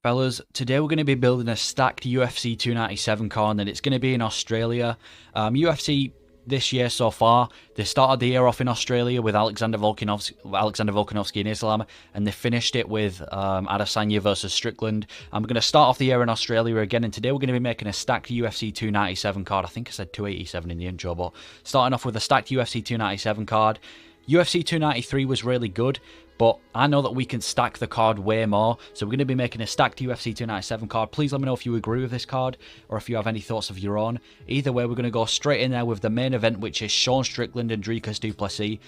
Fellas, today we're going to be building a stacked UFC 297 card, and it's going to be in Australia. UFC this year so far, they started the year off in Australia with Alexander Volkanovski in Islam, and they finished it with Adesanya versus Strickland. And we're going to start off the year in Australia again, and today we're going to be making a stacked UFC 297 card. I think I said 287 in the intro, but starting off with a stacked UFC 297 card. UFC 293 was really good, but I know that we can stack the card way more, so we're going to be making a stacked UFC 297 card. Please let me know if you agree with this card, or if you have any thoughts of your own. Either way, we're going to go straight in there with the main event, which is Sean Strickland and Drakkar du Plessis.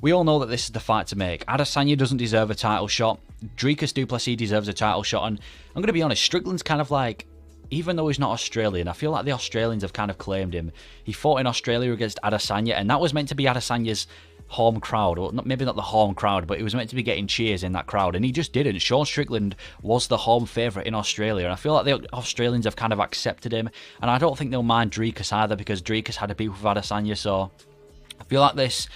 We all know that this is the fight to make. Adesanya doesn't deserve a title shot. Drakkar du Plessis deserves a title shot, and I'm going to be honest, Strickland's kind of like, even though he's not Australian, I feel like the Australians have kind of claimed him. He fought in Australia against Adesanya, and that was meant to be Adesanya's home crowd, or maybe not the home crowd, but he was meant to be getting cheers in that crowd, and he just didn't. Sean Strickland was the home favourite in Australia, and I feel like the Australians have kind of accepted him, and I don't think they'll mind Drakkar either, because Drakkar had a beef with Adesanya, so I feel like this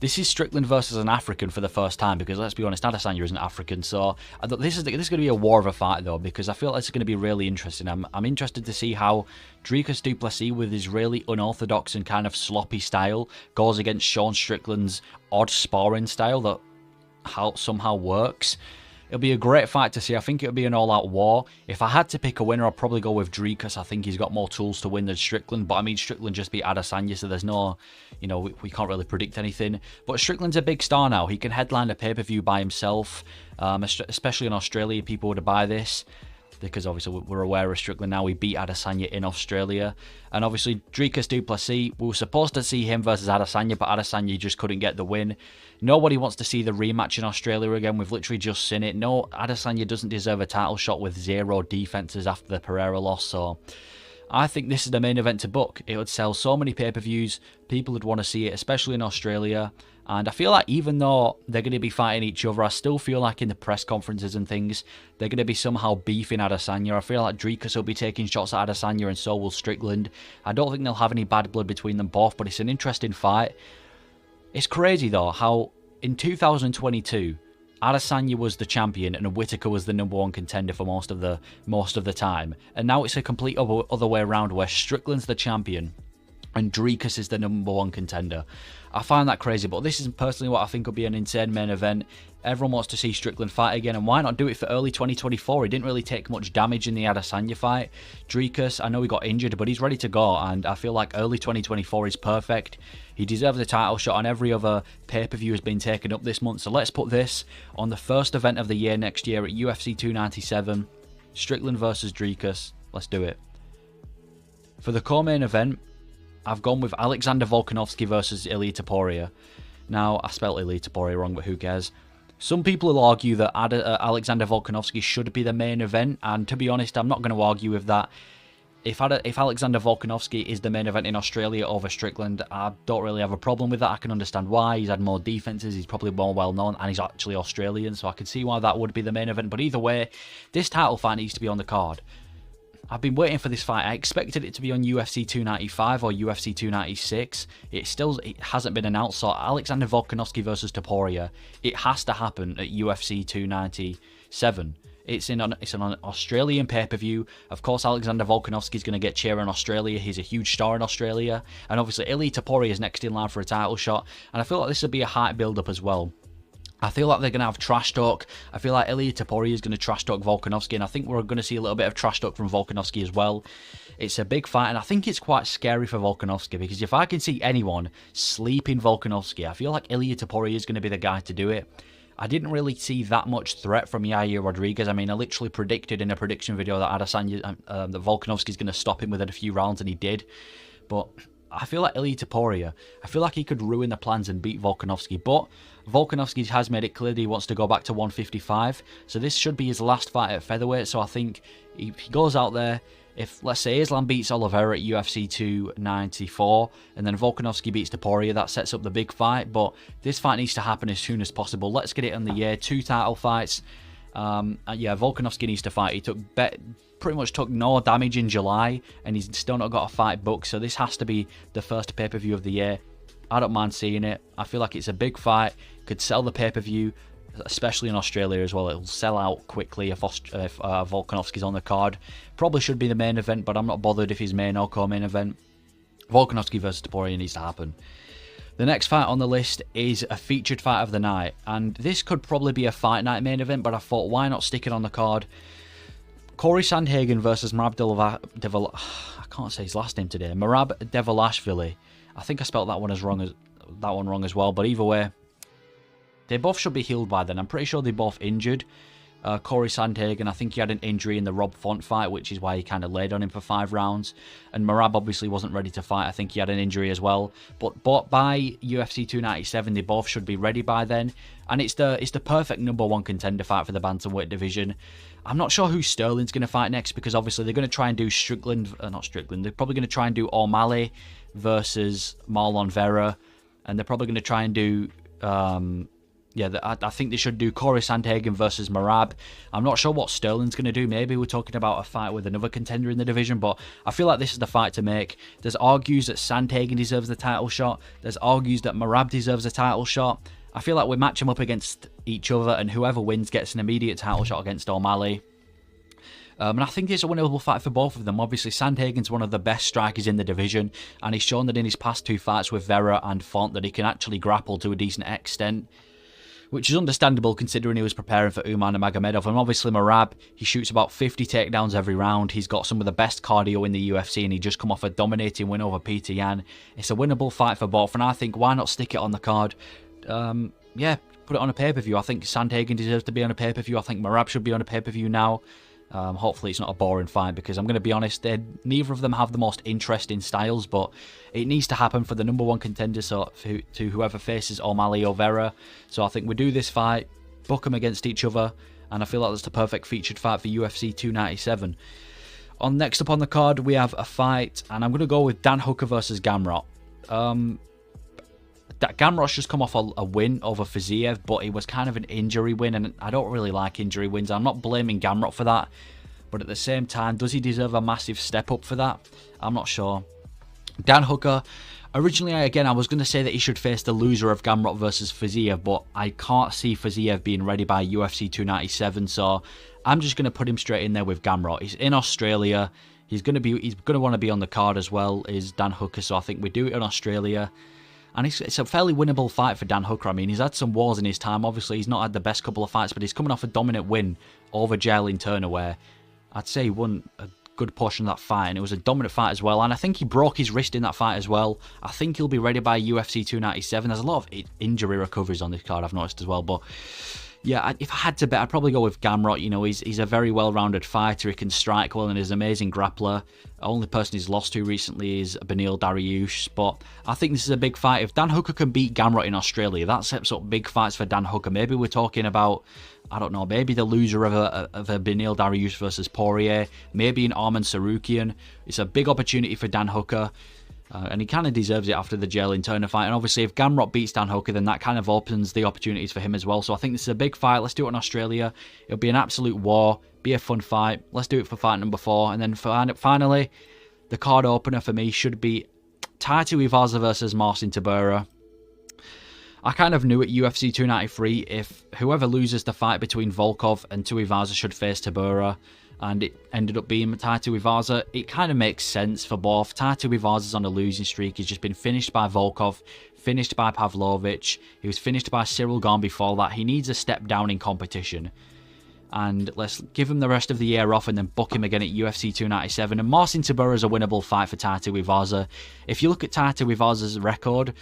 is Strickland versus an African for the first time, because let's be honest, Adesanya isn't African, so this is going to be a war of a fight though, because I feel like it's going to be really interesting. I'm interested to see how Drakkar du Plessis, with his really unorthodox and kind of sloppy style, goes against Sean Strickland's odd sparring style that somehow works. It'll be a great fight to see. I think it'll be an all-out war. If I had to pick a winner, I'd probably go with Drakkar, because I think he's got more tools to win than Strickland. But I mean, Strickland just beat Adesanya, so there's no, we can't really predict anything. But Strickland's a big star now. He can headline a pay-per-view by himself, especially in Australia. People would buy this, because obviously we're aware of Strickland now. We beat Adesanya in Australia. And obviously Drakkar du Plessis, we were supposed to see him versus Adesanya, but Adesanya just couldn't get the win. Nobody wants to see the rematch in Australia again. We've literally just seen it. No, Adesanya doesn't deserve a title shot with 0 defenses after the Pereira loss, so I think this is the main event to book. It would sell so many pay-per-views. People would want to see it, especially in Australia. And I feel like even though they're going to be fighting each other, I still feel like in the press conferences and things, they're going to be somehow beefing Adesanya. I feel like Drakkar will be taking shots at Adesanya, and so will Strickland. I don't think they'll have any bad blood between them both, but it's an interesting fight. It's crazy though how in 2022, Adesanya was the champion and Whittaker was the #1 contender for most of the time, and now it's a complete other way around, where Strickland's the champion and Drakkar is the #1 contender. I find that crazy, but this is personally what I think will be an insane main event. Everyone wants to see Strickland fight again, and why not do it for early 2024? He didn't really take much damage in the Adesanya fight. Drakkar, I know he got injured, but he's ready to go, and I feel like early 2024 is perfect. He deserves a title shot, and every other pay-per-view has been taken up this month, so let's put this on the first event of the year next year at UFC 297. Strickland versus Drakkar. Let's do it. For the co-main event, I've gone with Alexander Volkanovski versus Tapori. Now, I spelled Tapori wrong, but who cares? Some people will argue that Alexander Volkanovski should be the main event, and to be honest, I'm not going to argue with that. If Alexander Volkanovski is the main event in Australia over Strickland, I don't really have a problem with that. I can understand why. He's had more defenses, he's probably more well-known, and he's actually Australian, so I can see why that would be the main event. But either way, this title fight needs to be on the card. I've been waiting for this fight. I expected it to be on UFC 295 or UFC 296. It hasn't been announced, so Alexander Volkanovski versus Tapori, it has to happen at UFC 297. It's an Australian pay-per-view. Of course, Alexander Volkanovski is going to get cheer in Australia. He's a huge star in Australia. And obviously, Tapori is next in line for a title shot. And I feel like this will be a hype build-up as well. I feel like they're going to have trash talk. I feel like Tapori is going to trash talk Volkanovski, and I think we're going to see a little bit of trash talk from Volkanovski as well. It's a big fight, and I think it's quite scary for Volkanovski, because if I can see anyone sleeping Volkanovski, I feel like Tapori is going to be the guy to do it. I didn't really see that much threat from Yair Rodriguez. I mean, I literally predicted in a prediction video that that Volkanovski is going to stop him within a few rounds, and he did. But I feel like Tapori, I feel like he could ruin the plans and beat Volkanovski, but Volkanovski has made it clear that he wants to go back to 155, so this should be his last fight at featherweight. So I think if he goes out there, if, let's say, Islam beats Oliveira at UFC 294, and then Volkanovski beats Tapori, that sets up the big fight, but this fight needs to happen as soon as possible. Let's get it in the year. 2 title fights. Yeah, Volkanovski needs to fight. He pretty much took no damage in July, and he's still not got a fight booked, so this has to be the first pay-per-view of the year. I don't mind seeing it. I feel like it's a big fight, could sell the pay-per-view, especially in Australia as well. It'll sell out quickly if Volkanovski's on the card. Probably should be the main event, but I'm not bothered if he's main or co-main event. Volkanovski versus Tapori needs to happen. The next fight on the list is a featured fight of the night, and this could probably be a fight night main event, but I thought, why not stick it on the card? Corey Sandhagen versus Marab I can't say his last name today. Marab Devolashvili. I think I spelled that one wrong as well, but either way, they both should be healed by then. I'm pretty sure they're both injured. Corey Sandhagen, I think he had an injury in the Rob Font fight, which is why he kind of laid on him for 5 rounds. And Marab obviously wasn't ready to fight. I think he had an injury as well. But by UFC 297, they both should be ready by then. And it's the perfect #1 contender fight for the bantamweight division. I'm not sure who Sterling's going to fight next, because obviously they're going to try and do not Strickland. They're probably going to try and do IlimaLei versus Marlon Vera. And they're probably going to try and do... I think they should do Corey Sandhagen versus Marab. I'm not sure what Sterling's going to do. Maybe we're talking about a fight with another contender in the division, but I feel like this is the fight to make. There's argues that Sandhagen deserves the title shot. There's argues that Marab deserves a title shot. I feel like we match them up against each other, and whoever wins gets an immediate title shot against IlimaLei. And I think it's a winnable fight for both of them. Obviously, Sandhagen's one of the best strikers in the division, and he's shown that in his past 2 fights with Vera and Font that he can actually grapple to a decent extent, which is understandable considering he was preparing for Umar Nurmagomedov. And obviously Marab, he shoots about 50 takedowns every round. He's got some of the best cardio in the UFC, and he just come off a dominating win over Petr Yan. It's a winnable fight for both, and I think, why not stick it on the card? Put it on a pay-per-view. I think Sandhagen deserves to be on a pay-per-view. I think Marab should be on a pay-per-view now. Hopefully it's not a boring fight, because I'm going to be honest, neither of them have the most interesting styles, but it needs to happen for the #1 contender to whoever faces IlimaLei or Vera. So I think we do this fight, book them against each other, and I feel like that's the perfect featured fight for UFC 297. Next up on the card, we have a fight, and I'm going to go with Dan Hooker versus Gamrot. Gamrot's just come off a win over Fiziev, but it was kind of an injury win, and I don't really like injury wins. I'm not blaming Gamrot for that, but at the same time, does he deserve a massive step up for that? I'm not sure. Dan Hooker, originally, I was going to say that he should face the loser of Gamrot versus Fiziev, but I can't see Fiziev being ready by UFC 297, so I'm just going to put him straight in there with Gamrot. He's in Australia. He's going to want to be on the card as well as Dan Hooker, so I think we do it in Australia. And it's a fairly winnable fight for Dan Hooker. I mean, he's had some wars in his time. Obviously, he's not had the best couple of fights, but he's coming off a dominant win over Jalen Turner, where I'd say he won a good portion of that fight, and it was a dominant fight as well. And I think he broke his wrist in that fight as well. I think he'll be ready by UFC 297. There's a lot of injury recoveries on this card, I've noticed as well. But yeah, if I had to bet, I'd probably go with Gamrot. You know, he's a very well-rounded fighter. He can strike well, and he's an amazing grappler. The only person he's lost to recently is Beneil Dariush. But I think this is a big fight. If Dan Hooker can beat Gamrot in Australia, that sets up big fights for Dan Hooker. Maybe we're talking about, I don't know, maybe the loser of a Beneil Dariush versus Poirier. Maybe an Arman Sarukian. It's a big opportunity for Dan Hooker. And he kind of deserves it after the Jalen Turner fight. And obviously, if Gamrot beats Dan Hooker, then that kind of opens the opportunities for him as well. So I think this is a big fight. Let's do it in Australia. It'll be an absolute war. Be a fun fight. Let's do it for fight #4. And then finally, the card opener for me should be Tai Tuivasa versus Marcin Taburra. I kind of knew at UFC 293 if whoever loses the fight between Volkov and Tuivasa should face Taburra, and it ended up being Tai Tuivasa. It kind of makes sense for both. Tai Tuivasa's on a losing streak. He's just been finished by Volkov, finished by Pavlovich. He was finished by Cyril Gane before that. He needs a step down in competition. And let's give him the rest of the year off and then book him again at UFC 297. And Marcin Taburra is a winnable fight for Tai Tuivasa. If you look at Tai Tuivasa's record,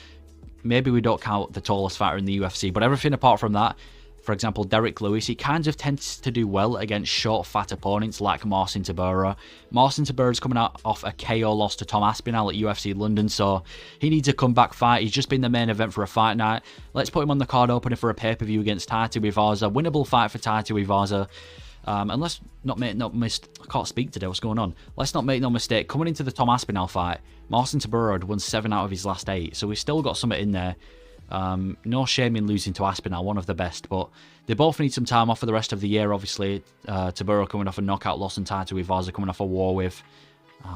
maybe we don't count the tallest fighter in the UFC, but everything apart from that, for example, Derek Lewis, he kind of tends to do well against short, fat opponents like Marcin Taburra. Marcin Taburra is coming out off a KO loss to Tom Aspinall at UFC London, so he needs a comeback fight. He's just been the main event for a fight night. Let's put him on the card opener for a pay-per-view against Tai Tuivasa. Winnable fight for Tai Tuivasa. And let's not make I can't speak today, what's going on? Let's not make no mistake, coming into the Tom Aspinall fight, Marcin Taburra had won 7 out of his last 8, so we've still got something in there. No shame in losing to Aspinall, one of the best, but they both need some time off for the rest of the year. Obviously, Taburra coming off a knockout loss and Tai Tuivasa coming off a war with,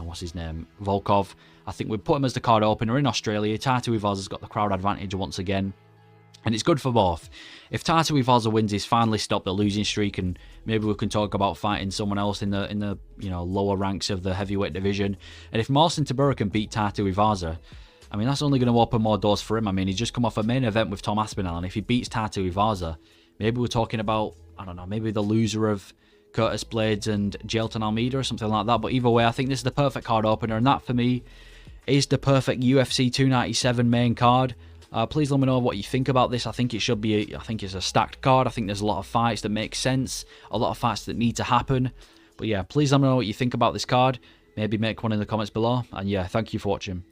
what's his name, Volkov. I think we'd put him as the card opener in Australia. Tai Tuivasa's got the crowd advantage once again. And it's good for both. If Taburra wins, he's finally stopped the losing streak, and maybe we can talk about fighting someone else in the lower ranks of the heavyweight division. And if Marcin Taburra can beat Taburra, I mean, that's only going to open more doors for him. I mean, he's just come off a main event with Tom Aspinall, and if he beats Taburra, maybe we're talking about, I don't know, maybe the loser of Curtis Blades and Jelton Almeida or something like that. But either way, I think this is the perfect card opener, and that for me is the perfect UFC 297 main card. Please let me know what you think about this. I think it should be. I think it's a stacked card. I think there's a lot of fights that make sense, a lot of fights that need to happen. But yeah, please let me know what you think about this card. Maybe make one in the comments below. And yeah, thank you for watching.